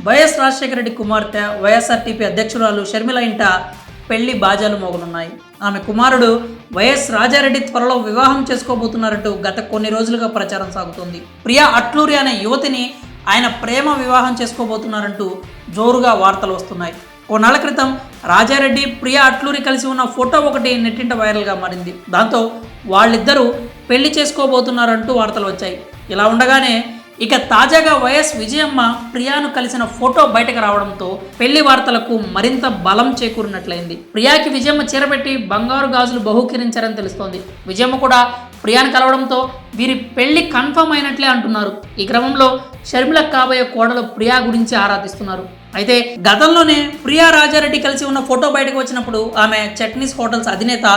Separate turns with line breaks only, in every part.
YS Rajasekhara Reddy కుమార్తె YSRTP అధ్యక్షురాలు షర్మిల ఇంట పెళ్లి బాజాలు మోగనున్నాయి. ఆమె కుమారుడు వైఎస్ రాజారెడ్డి త్వరలో వివాహం చేసుకోబోతున్నారంటూ గత కొన్ని రోజులుగా ప్రచారం సాగుతోంది. ప్రియా అట్లూరి అనే యువతిని ఆయన ప్రేమ వివాహం చేసుకోబోతున్నారంటూ జోరుగా వార్తలు వస్తున్నాయి. కొన్నాళ్ల క్రితం రాజారెడ్డి, ప్రియా అట్లూరి కలిసి ఉన్న ఫోటో ఒకటి నెట్టింట వైరల్గా మారింది. దాంతో వాళ్ళిద్దరూ పెళ్లి చేసుకోబోతున్నారంటూ వార్తలు వచ్చాయి. ఇలా ఉండగానే ఇక తాజాగా వైఎస్ విజయమ్మ ప్రియాను కలిసిన ఫోటో బయటకు రావడంతో పెళ్లి వార్తలకు మరింత బలం చేకూరినట్లయింది. ప్రియాకి విజయమ్మ చీరపెట్టి బంగారు గాజులు బహూకరించారని తెలుస్తోంది. విజయమ్మ కూడా ప్రియాను కలవడంతో వీరి పెళ్లి కన్ఫర్మ్ అయినట్లే అంటున్నారు. ఈ క్రమంలో షర్మిల కాబోయే కోడలు ప్రియా గురించి ఆరాధిస్తున్నారు. అయితే గతంలోనే ప్రియా రాజారెడ్డి కలిసి ఉన్న ఫోటో బయటకు వచ్చినప్పుడు ఆమె చట్నీస్ హోటల్స్ అధినేత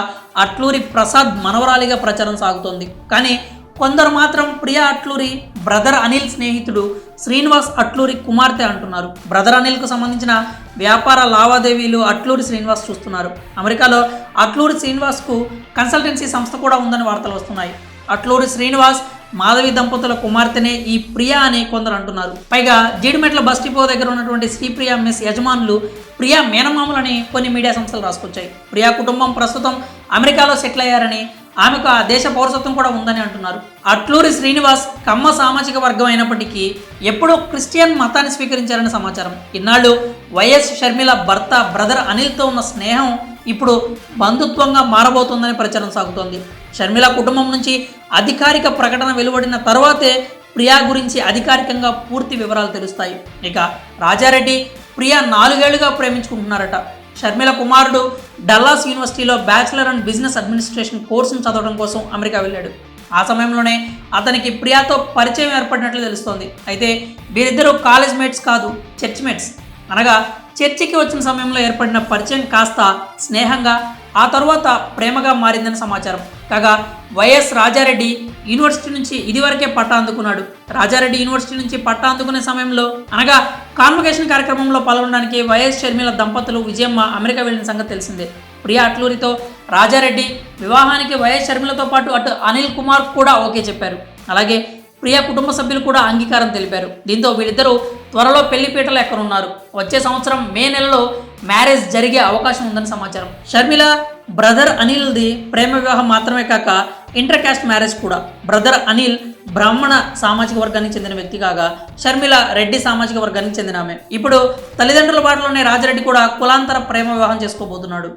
అట్లూరి ప్రసాద్ మనవరాలిగా ప్రచారం సాగుతోంది. కానీ కొందరు మాత్రం ప్రియా అట్లూరి బ్రదర్ అనిల్ స్నేహితుడు శ్రీనివాస్ అట్లూరి కుమార్తె అంటున్నారు. బ్రదర్ అనిల్కు సంబంధించిన వ్యాపార లావాదేవీలు అట్లూరి శ్రీనివాస్ చూస్తున్నారు. అమెరికాలో అట్లూరి శ్రీనివాస్కు కన్సల్టెన్సీ సంస్థ కూడా ఉందని వార్తలు వస్తున్నాయి. అట్లూరి శ్రీనివాస్ మాధవి దంపతుల కుమార్తెనే ఈ ప్రియా అని కొందరు అంటున్నారు. పైగా జీడిమెట్ల బస్ డిపో దగ్గర ఉన్నటువంటి శ్రీప్రియా మెస్ యజమానులు ప్రియా మేనమామలని కొన్ని మీడియా సంస్థలు రాసుకొచ్చాయి. ప్రియా కుటుంబం ప్రస్తుతం అమెరికాలో సెటిల్ అయ్యారని, ఆమెకు ఆ దేశ పౌరసత్వం కూడా ఉందని అంటున్నారు. అట్లూరి శ్రీనివాస్ కమ్మ సామాజిక వర్గం అయినప్పటికీ ఎప్పుడో క్రిస్టియన్ మతాన్ని స్వీకరించారని సమాచారం. ఇన్నాళ్ళు వైఎస్ షర్మిల భర్త బ్రదర్ అనిల్తో ఉన్న స్నేహం ఇప్పుడు బంధుత్వంగా మారబోతోందని ప్రచారం సాగుతోంది. షర్మిల కుటుంబం నుంచి అధికారిక ప్రకటన వెలువడిన తర్వాతే ప్రియా గురించి అధికారికంగా పూర్తి వివరాలు తెలుస్తాయి. ఇక రాజారెడ్డి ప్రియా 4 ఏళ్లుగా ప్రేమించుకుంటున్నారట. షర్మిల కుమారుడు డల్లాస్ యూనివర్సిటీలో బ్యాచిలర్ అండ్ బిజినెస్ అడ్మినిస్ట్రేషన్ కోర్సును చదవడం కోసం అమెరికా వెళ్ళాడు. ఆ సమయంలోనే అతనికి ప్రియాతో పరిచయం ఏర్పడినట్లు తెలుస్తోంది. అయితే వీరిద్దరూ కాలేజ్ మేట్స్ కాదు, చర్చ్ మేట్స్. అనగా చర్చికి వచ్చిన సమయంలో ఏర్పడిన పరిచయం కాస్త స్నేహంగా, ఆ తరువాత ప్రేమగా మారిందని సమాచారం. కాగా వైఎస్ రాజారెడ్డి యూనివర్సిటీ నుంచి ఇదివరకే పట్టా అందుకున్నాడు. రాజారెడ్డి యూనివర్సిటీ నుంచి పట్టా అందుకునే సమయంలో అనగా కాన్వకేషన్ కార్యక్రమంలో పాల్గొనడానికి వైఎస్ షర్మిల దంపతులు విజయమ్మ అమెరికా వెళ్ళిన సంగతి తెలిసిందే. ప్రియా అట్లూరితో రాజారెడ్డి వివాహానికి వైఎస్ షర్మిలతో పాటు అటు అనిల్ కుమార్ కూడా ఓకే చెప్పారు. అలాగే ప్రియా కుటుంబ సభ్యులు కూడా అంగీకారం తెలిపారు. దీంతో వీళ్ళిద్దరూ త్వరలో పెళ్లిపీటలు ఎక్కనున్నారు. వచ్చే సంవత్సరం మే నెలలో మ్యారేజ్ జరిగే అవకాశం ఉందని సమాచారం. షర్మిల బ్రదర్ అనిల్ది ప్రేమ వివాహం మాత్రమే కాక ఇంటర్ కాస్ట్ మ్యారేజ్ కూడా. బ్రదర్ అనిల్ బ్రాహ్మణ సామాజిక వర్గానికి చెందిన వ్యక్తి కాగా షర్మిల రెడ్డి సామాజిక వర్గానికి చెందిన ఆమె. ఇప్పుడు తల్లిదండ్రుల బాటలోనే రాజారెడ్డి కూడా కులాంతర ప్రేమ వివాహం చేసుకోబోతున్నాడు.